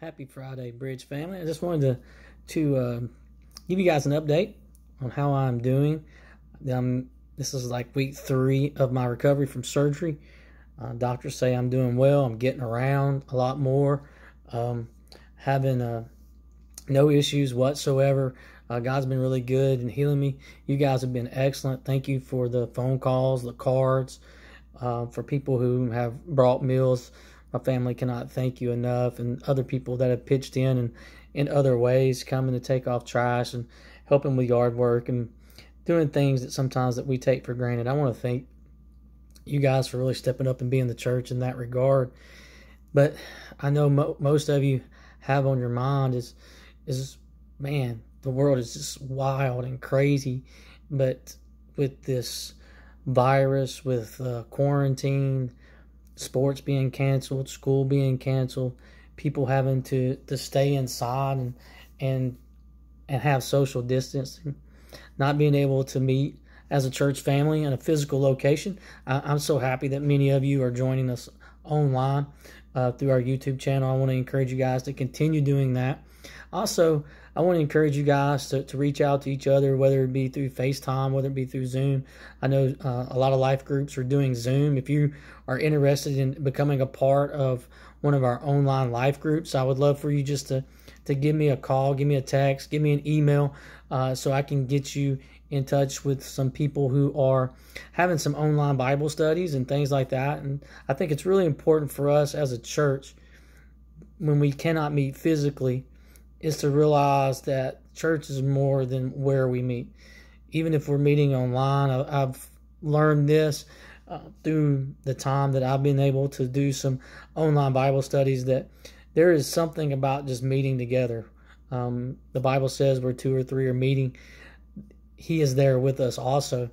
Happy Friday, Bridge family. I just wanted to give you guys an update on how I'm doing. This is like week 3 of my recovery from surgery. Doctors say I'm doing well. I'm getting around a lot more. Having no issues whatsoever. God's been really good in healing me. You guys have been excellent. Thank you for the phone calls, the cards, for people who have brought meals. My family cannot thank you enough, and other people that have pitched in and in other ways, coming to take off trash and helping with yard work and doing things that sometimes that we take for granted. I want to thank you guys for really stepping up and being the church in that regard. But I know most of you have on your mind is man, the world is just wild and crazy. But with this virus, with quarantine, sports being canceled, school being canceled, people having to stay inside and have social distancing, not being able to meet as a church family in a physical location. I'm so happy that many of you are joining us online through our YouTube channel. I want to encourage you guys to continue doing that. Also, I want to encourage you guys to reach out to each other, whether it be through FaceTime, whether it be through Zoom. I know a lot of life groups are doing Zoom. If you are interested in becoming a part of one of our online life groups, I would love for you just to give me a call, give me a text, give me an email, so I can get you in touch with some people who are having some online Bible studies and things like that. And I think it's really important for us as a church, when we cannot meet physically, is to realize that church is more than where we meet. Even if we're meeting online, I've learned this through the time that I've been able to do some online Bible studies, that there is something about just meeting together. The Bible says where 2 or 3 are meeting, He is there with us also.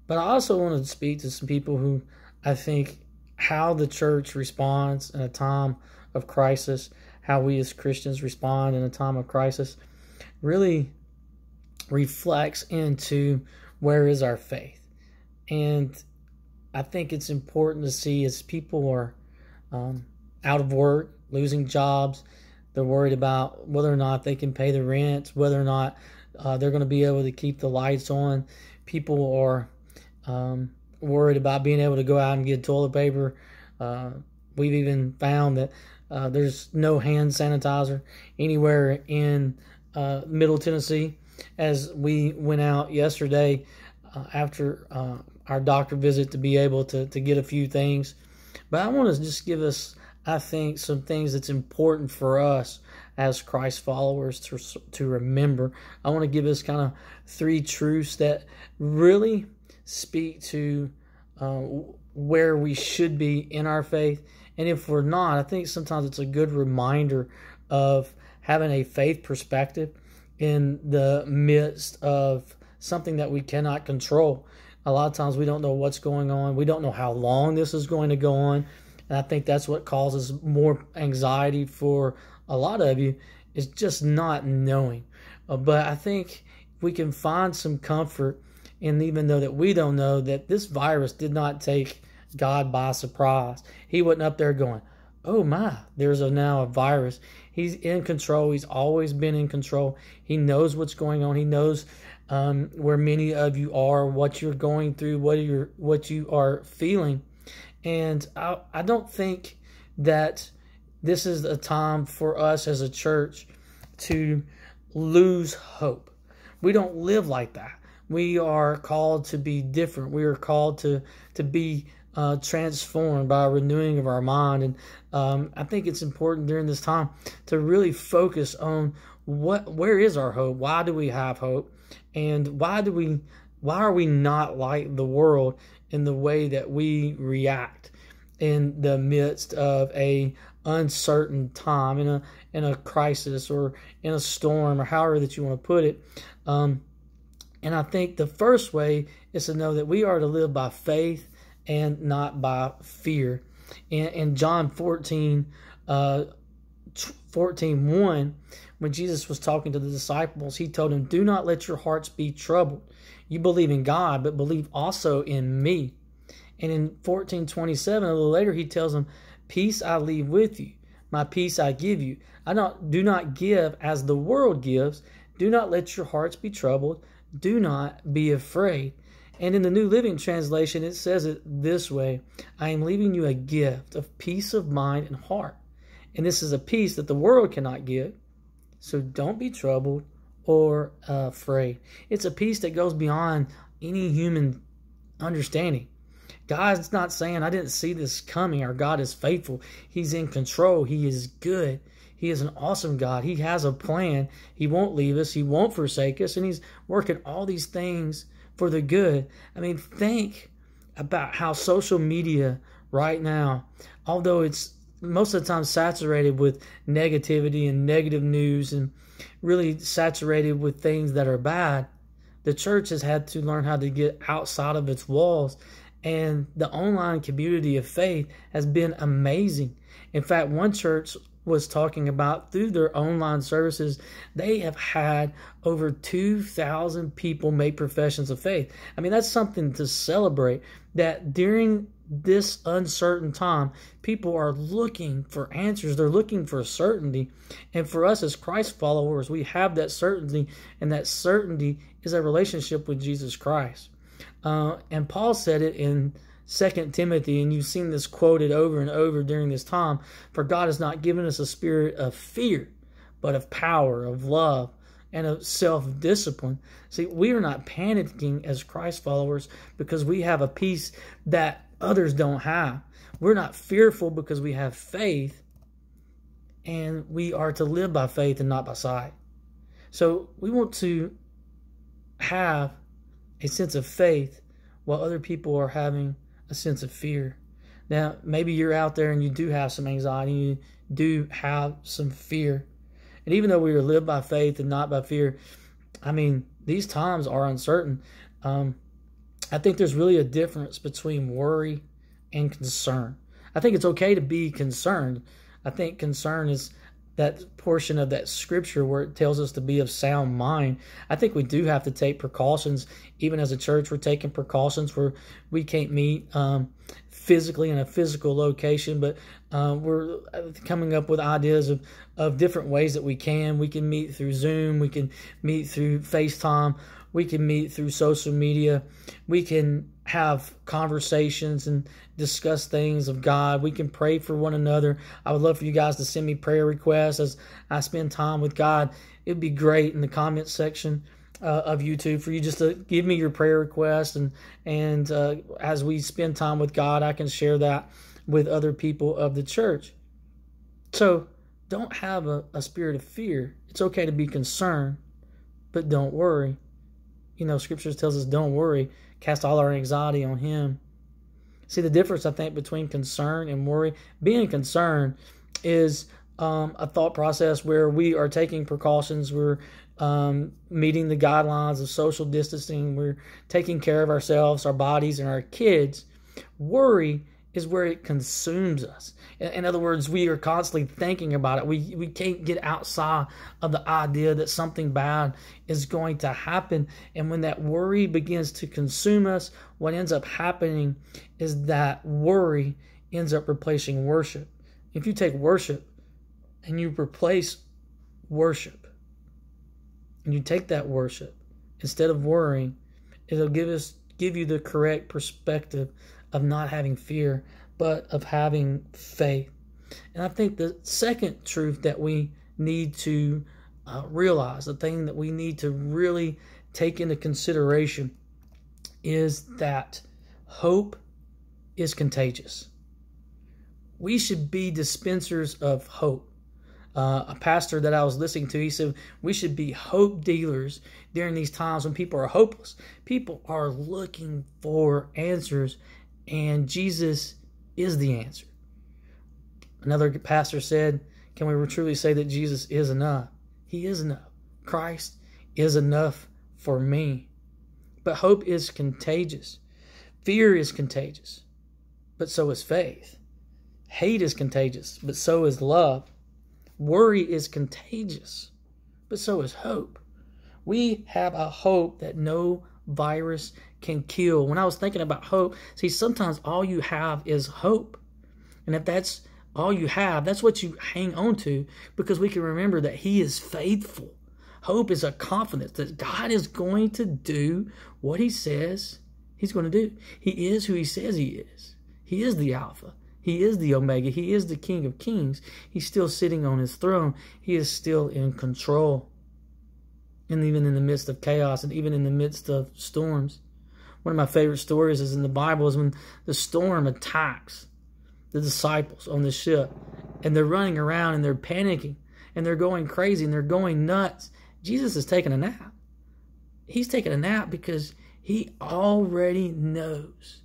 But I also want to speak to some people who I think how the church responds in a time of crisis, how we as Christians respond in a time of crisis, really reflects into where is our faith. And I think it's important to see as people are out of work, losing jobs, they're worried about whether or not they can pay the rent, whether or not they're going to be able to keep the lights on. People are worried about being able to go out and get toilet paper. We've even found that there's no hand sanitizer anywhere in Middle Tennessee. As we went out yesterday after our doctor visit to be able to get a few things. But I want to just give us, I think, some things that's important for us as Christ followers to remember. I want to give us kind of 3 truths that really speak to where we should be in our faith. And if we're not, I think sometimes it's a good reminder of having a faith perspective in the midst of something that we cannot control. A lot of times we don't know what's going on. We don't know how long this is going to go on. And I think that's what causes more anxiety for a lot of you, is just not knowing. But I think we can find some comfort in, even though that we don't know, that this virus did not take God by surprise. He wasn't up there going, oh my, there's now a virus. He's in control. He's always been in control. He knows what's going on. He knows where many of you are, what you're going through, what you are feeling. And I don't think that this is a time for us as a church to lose hope. We don't live like that. We are called to be different. We are called to be transformed by a renewing of our mind. And I think it's important during this time to really focus on where is our hope? Why do we have hope? And why are we not like the world in the way that we react in the midst of a uncertain time, in a crisis, or in a storm, or however that you want to put it. And I think the first way is to know that we are to live by faith and not by fear. In John 14:1, when Jesus was talking to the disciples, he told them, do not let your hearts be troubled. You believe in God, but believe also in me. And in 14:27, a little later, he tells them, peace I leave with you. My peace I give you. Do not give as the world gives. Do not let your hearts be troubled. Do not be afraid. And in the New Living Translation, it says it this way: I am leaving you a gift of peace of mind and heart. And this is a peace that the world cannot give. So don't be troubled or afraid. It's a peace that goes beyond any human understanding. God's not saying, I didn't see this coming. Our God is faithful. He's in control. He is good. He is an awesome God. He has a plan. He won't leave us. He won't forsake us. And He's working all these things for the good. I mean, think about how social media right now, although it's most of the time saturated with negativity and negative news and really saturated with things that are bad, the church has had to learn how to get outside of its walls. And the online community of faith has been amazing. In fact, one church was talking about through their online services, they have had over 2,000 people make professions of faith. I mean, that's something to celebrate, that during this uncertain time, people are looking for answers. They're looking for certainty. And for us as Christ followers, we have that certainty, and that certainty is a relationship with Jesus Christ. And Paul said it in 2 Timothy, and you've seen this quoted over and over during this time: for God has not given us a spirit of fear, but of power, of love, and of self-discipline. See, we are not panicking as Christ followers because we have a peace that others don't have. We're not fearful because we have faith, and we are to live by faith and not by sight. So we want to have a sense of faith while other people are having a sense of fear. Now, maybe you're out there and you do have some anxiety, you do have some fear. And even though we are live by faith and not by fear, I mean, these times are uncertain. I think there's really a difference between worry and concern. I think it's okay to be concerned. I think concern is that portion of that scripture where it tells us to be of sound mind. I think we do have to take precautions. Even as a church, we're taking precautions where we can't meet physically in a physical location, but we're coming up with ideas of different ways that we can. We can meet through Zoom. We can meet through FaceTime. We can meet through social media. We can have conversations and discuss things of God. We can pray for one another. I would love for you guys to send me prayer requests as I spend time with God. It'd be great in the comments section of YouTube for you just to give me your prayer request. And as we spend time with God, I can share that with other people of the church. So don't have a spirit of fear. It's okay to be concerned, but don't worry. You know, Scripture tells us don't worry. Cast all our anxiety on Him. See, the difference, I think, between concern and worry. Being concerned is a thought process where we are taking precautions. We're meeting the guidelines of social distancing. We're taking care of ourselves, our bodies, and our kids. Worry is where it consumes us. In other words, we are constantly thinking about it. We can't get outside of the idea that something bad is going to happen. And when that worry begins to consume us, what ends up happening is that worry ends up replacing worship. If you take worship and you replace worship, and you take that worship, instead of worrying, it'll give you the correct perspective of not having fear, but of having faith. And I think the second truth that we need to realize, the thing that we need to really take into consideration, is that hope is contagious. We should be dispensers of hope. A pastor that I was listening to, he said, we should be hope dealers during these times when people are hopeless. People are looking for answers, and Jesus is the answer. Another pastor said, can we truly say that Jesus is enough? He is enough. Christ is enough for me. But hope is contagious. Fear is contagious, but so is faith. Hate is contagious, but so is love. Worry is contagious, but so is hope. We have a hope that no virus can kill. When I was thinking about hope, see, sometimes all you have is hope. And if that's all you have. That's what you hang on to, because we can remember that he is faithful. Hope is a confidence that God is going to do what he says he's going to do. He is who he says he is. He is the Alpha. He is the Omega. He is the King of Kings. He's still sitting on his throne. He is still in control. And even in the midst of chaos, and even in the midst of storms. One of my favorite stories is in the Bible is when the storm attacks the disciples on the ship, and they're running around and they're panicking and they're going crazy and they're going nuts. Jesus is taking a nap. He's taking a nap because he already knows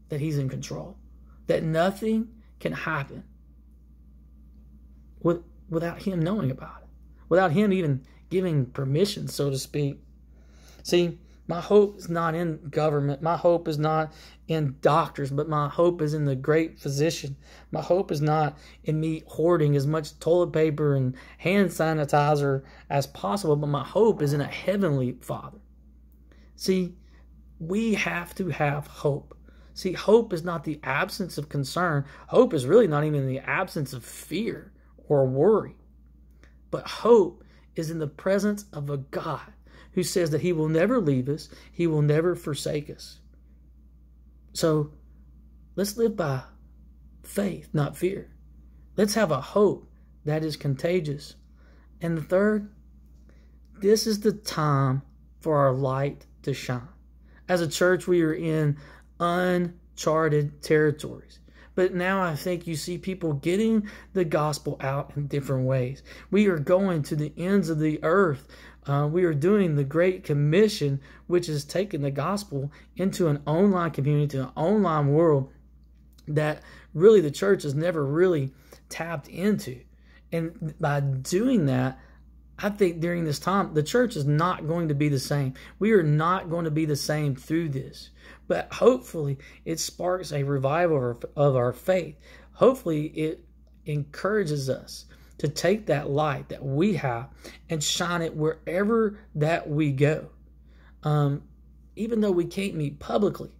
that he's in control, that nothing can happen without him knowing about it, without him even giving permission, so to speak. See, my hope is not in government. My hope is not in doctors, but my hope is in the great physician. My hope is not in me hoarding as much toilet paper and hand sanitizer as possible, but my hope is in a heavenly Father. See, we have to have hope. See, hope is not the absence of concern. Hope is really not even the absence of fear or worry. But hope is in the presence of a God who says that he will never leave us, he will never forsake us. So let's live by faith, not fear. Let's have a hope that is contagious. And the third, this is the time for our light to shine. As a church, we are in uncharted territories. But now I think you see people getting the gospel out in different ways. We are going to the ends of the earth. We are doing the Great Commission, which is taking the gospel into an online community, an online world that really the church has never really tapped into. And by doing that, I think during this time, the church is not going to be the same. We are not going to be the same through this. But hopefully it sparks a revival of our faith. Hopefully it encourages us to take that light that we have and shine it wherever that we go. Even though we can't meet publicly,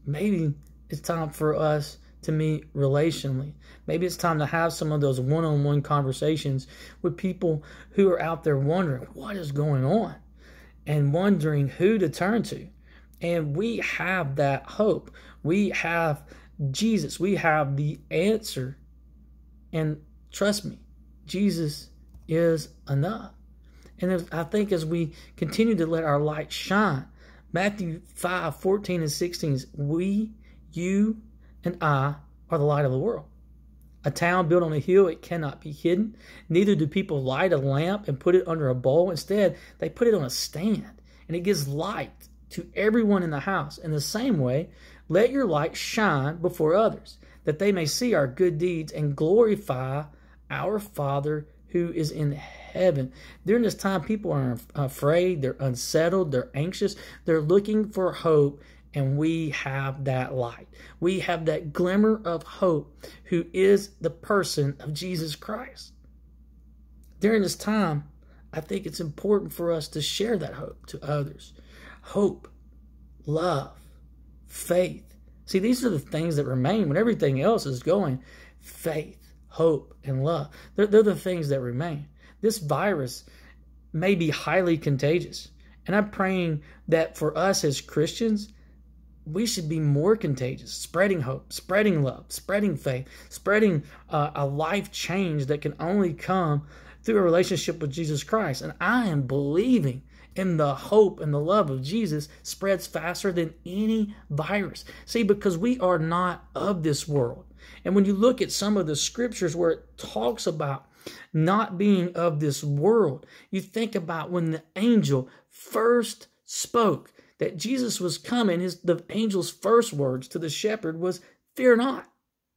maybe it's time for us to meet relationally. Maybe it's time to have some of those one-on-one conversations with people who are out there wondering what is going on and wondering who to turn to. And we have that hope. We have Jesus. We have the answer. And trust me, Jesus is enough. And I think as we continue to let our light shine, Matthew 5:14-16, we, you, and I are the light of the world. A town built on a hill, it cannot be hidden. Neither do people light a lamp and put it under a bowl. Instead, they put it on a stand, and it gives light to everyone in the house. In the same way, let your light shine before others, that they may see our good deeds and glorify our Father who is in heaven. During this time, people are afraid, they're unsettled, they're anxious, they're looking for hope, and we have that light. We have that glimmer of hope who is the person of Jesus Christ. During this time, I think it's important for us to share that hope to others. Hope, love, faith. See, these are the things that remain when everything else is going. Faith, hope, and love. They're the things that remain. This virus may be highly contagious. And I'm praying that for us as Christians, we should be more contagious, spreading hope, spreading love, spreading faith, spreading a life change that can only come through a relationship with Jesus Christ. And I am believing in the hope and the love of Jesus spreads faster than any virus. See, because we are not of this world. And when you look at some of the scriptures where it talks about not being of this world, you think about when the angel first spoke that Jesus was coming, the angel's first words to the shepherd was, "Fear not,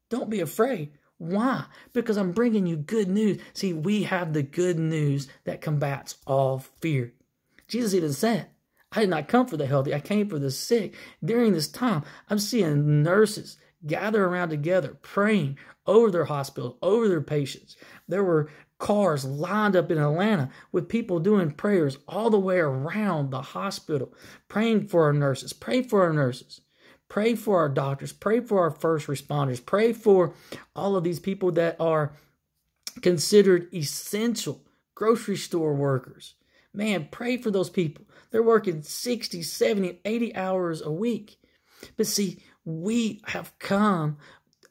don't be afraid." Why? Because I'm bringing you good news. See, we have the good news that combats all fear. Jesus even said, "I did not come for the healthy, I came for the sick." During this time, I'm seeing nurses gather around together, praying over their hospital, over their patients. There were cars lined up in Atlanta with people doing prayers all the way around the hospital, praying for our nurses. Pray for our nurses. Pray for our doctors. Pray for our first responders. Pray for all of these people that are considered essential grocery store workers. Man, pray for those people. They're working 60, 70, 80 hours a week. But see, we have come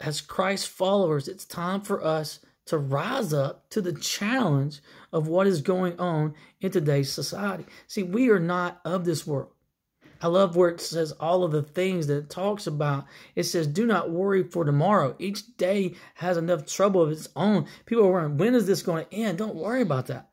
as Christ followers. It's time for us to rise up to the challenge of what is going on in today's society. See, we are not of this world. I love where it says all of the things that it talks about. It says, do not worry for tomorrow. Each day has enough trouble of its own. People are wondering, when is this going to end? Don't worry about that.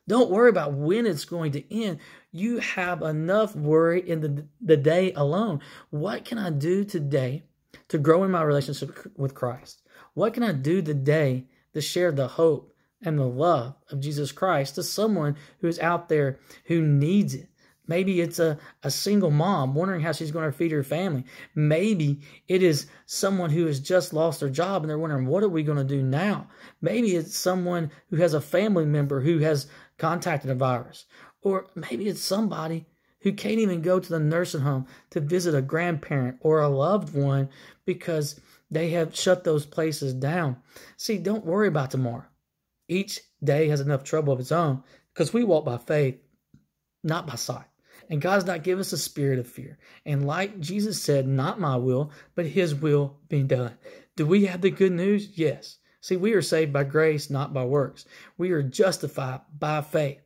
Don't worry about when it's going to end. You have enough worry in the day alone. What can I do today to grow in my relationship with Christ? What can I do today to share the hope and the love of Jesus Christ to someone who is out there who needs it? Maybe it's a single mom wondering how she's going to feed her family. Maybe it is someone who has just lost their job and they're wondering, what are we going to do now? Maybe it's someone who has a family member who has contracted a virus. Or maybe it's somebody who can't even go to the nursing home to visit a grandparent or a loved one because they have shut those places down. See, don't worry about tomorrow. Each day has enough trouble of its own because we walk by faith, not by sight. And God's not given us a spirit of fear. And like Jesus said, not my will, but his will be done. Do we have the good news? Yes. See, we are saved by grace, not by works. We are justified by faith.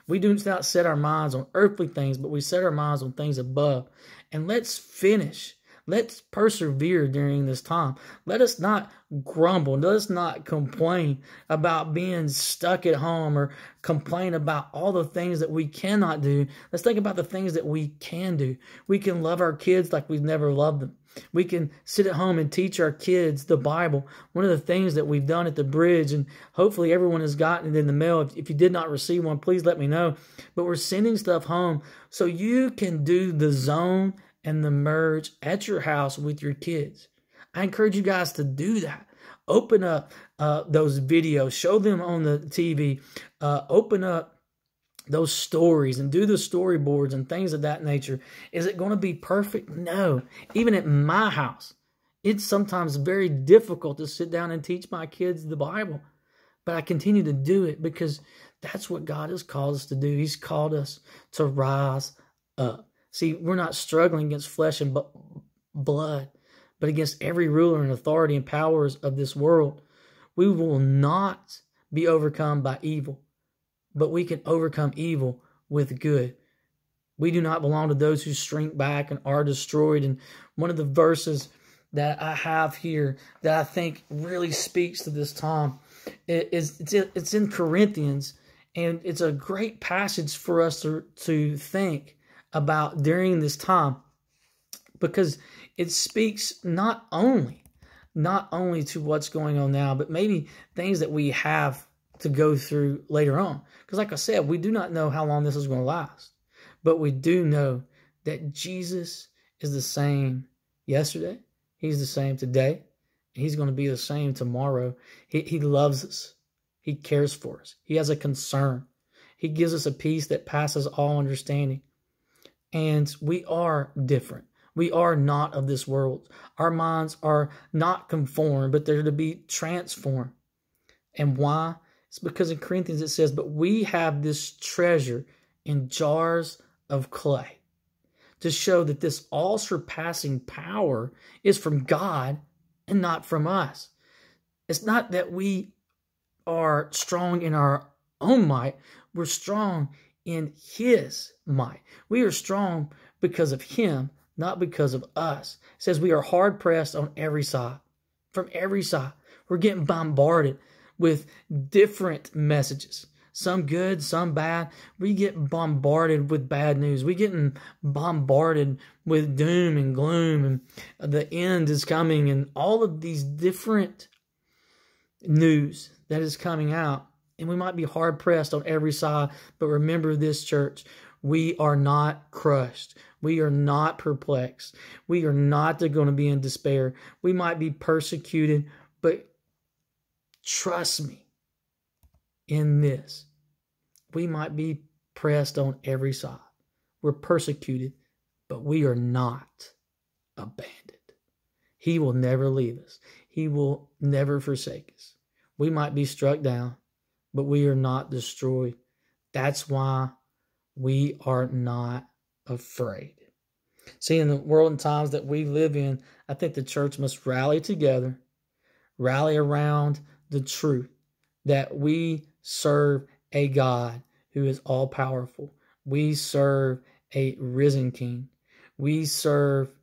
We do not set our minds on earthly things, but we set our minds on things above. And let's finish. Let's persevere during this time. Let us not grumble. Let us not complain about being stuck at home or complain about all the things that we cannot do. Let's think about the things that we can do. We can love our kids like we've never loved them. We can sit at home and teach our kids the Bible. One of the things that we've done at the bridge, and hopefully everyone has gotten it in the mail. If you did not receive one, please let me know. But we're sending stuff home so you can do the zone and the merge at your house with your kids. I encourage you guys to do that. Open up those videos. Show them on the TV. Open up those stories and do the storyboards and things of that nature. Is it going to be perfect? No. Even at my house, it's sometimes very difficult to sit down and teach my kids the Bible. But I continue to do it because that's what God has called us to do. He's called us to rise up. See, we're not struggling against flesh and blood, but against every ruler and authority and powers of this world. We will not be overcome by evil, but we can overcome evil with good. We do not belong to those who shrink back and are destroyed. And one of the verses that I have here that I think really speaks to this time it's in Corinthians, and it's a great passage for us to think about during this time, because it speaks not only to what's going on now, but maybe things that we have to go through later on. Because like I said, we do not know how long this is going to last, but we do know that Jesus is the same yesterday. He's the same today. He's going to be the same tomorrow. He loves us. He cares for us. He has a concern. He gives us a peace that passes all understanding. And we are different. We are not of this world. Our minds are not conformed, but they're to be transformed. And why? It's because in Corinthians it says, but we have this treasure in jars of clay to show that this all-surpassing power is from God and not from us. It's not that we are strong in our own might. We're strong in his might. We are strong because of him, not because of us. It says we are hard pressed on every side. From every side. We're getting bombarded with different messages. Some good, some bad. We get bombarded with bad news. We getting bombarded with doom and gloom, and the end is coming, and all of these different news that is coming out. And we might be hard pressed on every side, but remember this, church, we are not crushed. We are not perplexed. We are not going to be in despair. We might be persecuted, but trust me in this. We might be pressed on every side. We're persecuted, but we are not abandoned. He will never leave us. He will never forsake us. We might be struck down, but we are not destroyed. That's why we are not afraid. See, in the world and times that we live in, I think the church must rally together, rally around the truth that we serve a God who is all powerful. We serve a risen King. We serve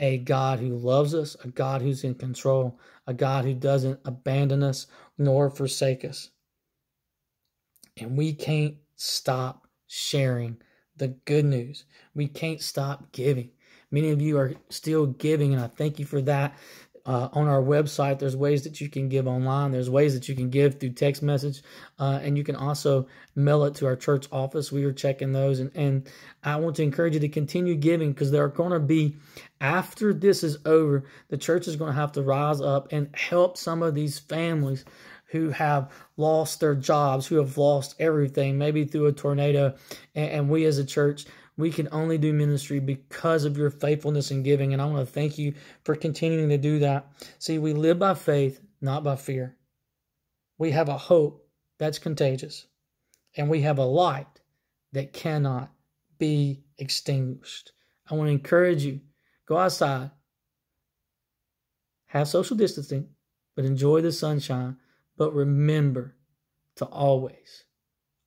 a God who loves us, a God who's in control, a God who doesn't abandon us nor forsake us. And we can't stop sharing the good news. We can't stop giving. Many of you are still giving, and I thank you for that. On our website, there's ways that you can give online. There's ways that you can give through text message, and you can also mail it to our church office. We are checking those, and I want to encourage you to continue giving, because there are going to be, after this is over, the church is going to have to rise up and help some of these families who have lost their jobs, who have lost everything, maybe through a tornado. And we as a church, we can only do ministry because of your faithfulness in giving. And I want to thank you for continuing to do that. See, we live by faith, not by fear. We have a hope that's contagious. And we have a light that cannot be extinguished. I want to encourage you, go outside, have social distancing, but enjoy the sunshine. But remember to always,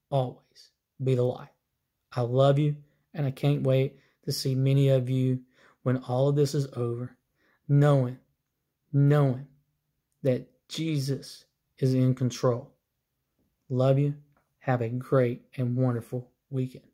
always be the light. I love you, and I can't wait to see many of you when all of this is over, knowing that Jesus is in control. Love you. Have a great and wonderful weekend.